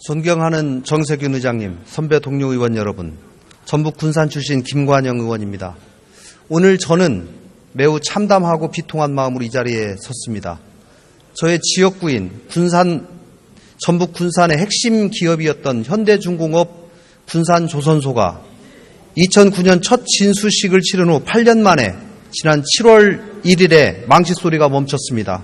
존경하는 정세균 의장님, 선배 동료 의원 여러분, 전북 군산 출신 김관영 의원입니다. 오늘 저는 매우 참담하고 비통한 마음으로 이 자리에 섰습니다. 저의 지역구인 전북 군산의 핵심 기업이었던 현대중공업 군산조선소가 2009년 첫 진수식을 치른 후 8년 만에 지난 7월 1일에 망치소리가 멈췄습니다.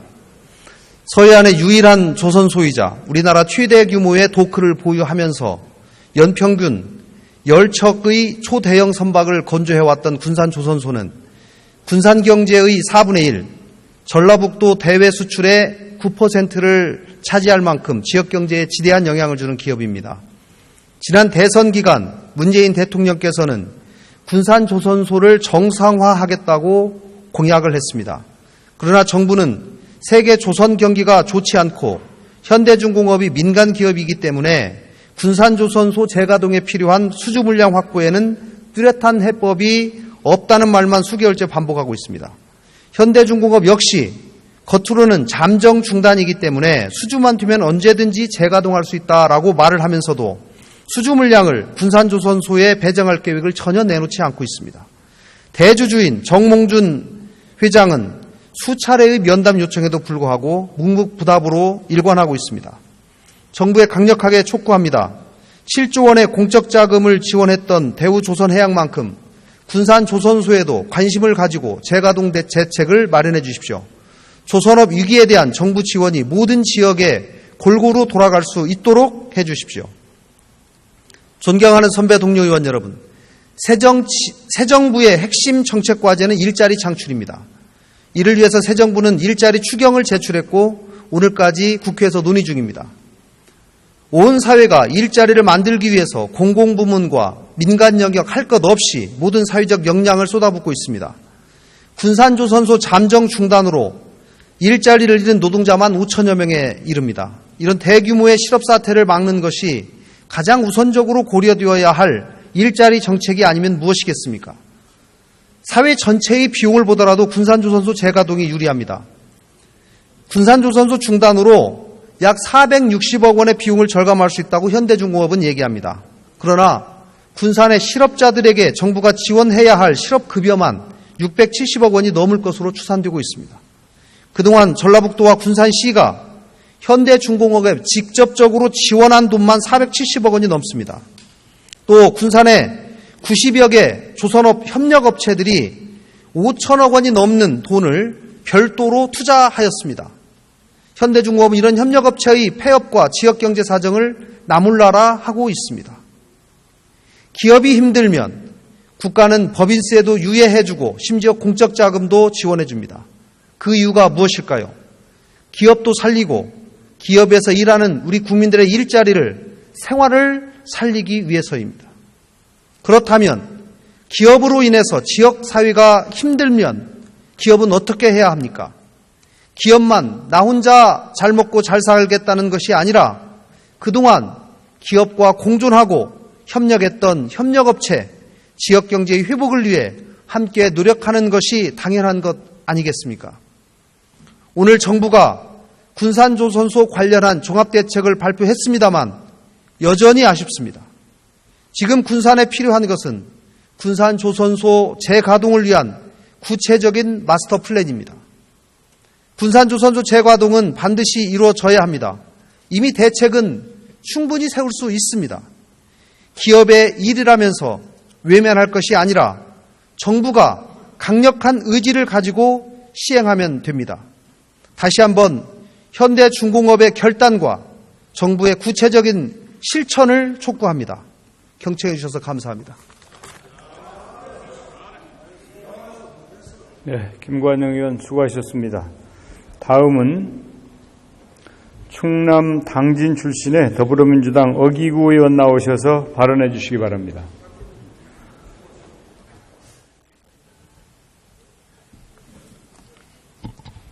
서해안의 유일한 조선소이자 우리나라 최대 규모의 도크를 보유하면서 연평균 10척의 초대형 선박을 건조해왔던 군산조선소는 군산경제의 4분의 1, 전라북도 대외 수출의 9%를 차지할 만큼 지역경제에 지대한 영향을 주는 기업입니다. 지난 대선 기간 문재인 대통령께서는 군산조선소를 정상화하겠다고 공약을 했습니다. 그러나 정부는 세계 조선 경기가 좋지 않고 현대중공업이 민간 기업이기 때문에 군산조선소 재가동에 필요한 수주 물량 확보에는 뚜렷한 해법이 없다는 말만 수개월째 반복하고 있습니다. 현대중공업 역시 겉으로는 잠정 중단이기 때문에 수주만 두면 언제든지 재가동할 수 있다라고 말을 하면서도 수주 물량을 군산조선소에 배정할 계획을 전혀 내놓지 않고 있습니다. 대주주인 정몽준 회장은 수차례의 면담 요청에도 불구하고 묵묵부답으로 일관하고 있습니다. 정부에 강력하게 촉구합니다. 7조 원의 공적 자금을 지원했던 대우조선해양만큼 군산조선소에도 관심을 가지고 재가동 대책을 마련해 주십시오. 조선업 위기에 대한 정부 지원이 모든 지역에 골고루 돌아갈 수 있도록 해 주십시오. 존경하는 선배 동료 의원 여러분, 새 정부의 핵심 정책 과제는 일자리 창출입니다. 이를 위해서 새 정부는 일자리 추경을 제출했고 오늘까지 국회에서 논의 중입니다. 온 사회가 일자리를 만들기 위해서 공공부문과 민간 영역 할 것 없이 모든 사회적 역량을 쏟아붓고 있습니다. 군산조선소 잠정 중단으로 일자리를 잃은 노동자만 5천여 명에 이릅니다. 이런 대규모의 실업 사태를 막는 것이 가장 우선적으로 고려되어야 할 일자리 정책이 아니면 무엇이겠습니까? 사회 전체의 비용을 보더라도 군산조선소 재가동이 유리합니다. 군산조선소 중단으로 약 460억 원의 비용을 절감할 수 있다고 현대중공업은 얘기합니다. 그러나 군산의 실업자들에게 정부가 지원해야 할 실업급여만 670억 원이 넘을 것으로 추산되고 있습니다. 그동안 전라북도와 군산시가 현대중공업에 직접적으로 지원한 돈만 470억 원이 넘습니다. 또 군산의 90여 개 조선업 협력업체들이 5천억 원이 넘는 돈을 별도로 투자하였습니다. 현대중공업은 이런 협력업체의 폐업과 지역경제 사정을 나몰라라 하고 있습니다. 기업이 힘들면 국가는 법인세도 유예해주고 심지어 공적 자금도 지원해줍니다. 그 이유가 무엇일까요? 기업도 살리고 기업에서 일하는 우리 국민들의 일자리를, 생활을 살리기 위해서입니다. 그렇다면 기업으로 인해서 지역사회가 힘들면 기업은 어떻게 해야 합니까? 기업만 나 혼자 잘 먹고 잘 살겠다는 것이 아니라 그동안 기업과 공존하고 협력했던 협력업체, 지역경제의 회복을 위해 함께 노력하는 것이 당연한 것 아니겠습니까? 오늘 정부가 군산조선소 관련한 종합대책을 발표했습니다만 여전히 아쉽습니다. 지금 군산에 필요한 것은 군산조선소 재가동을 위한 구체적인 마스터 플랜입니다. 군산조선소 재가동은 반드시 이루어져야 합니다. 이미 대책은 충분히 세울 수 있습니다. 기업의 일이라면서 외면할 것이 아니라 정부가 강력한 의지를 가지고 시행하면 됩니다. 다시 한번 현대중공업의 결단과 정부의 구체적인 실천을 촉구합니다. 경청해 주셔서 감사합니다. 네, 김관영 의원 수고하셨습니다. 다음은 충남 당진 출신의 더불어민주당 어기구 의원 나오셔서 발언해 주시기 바랍니다.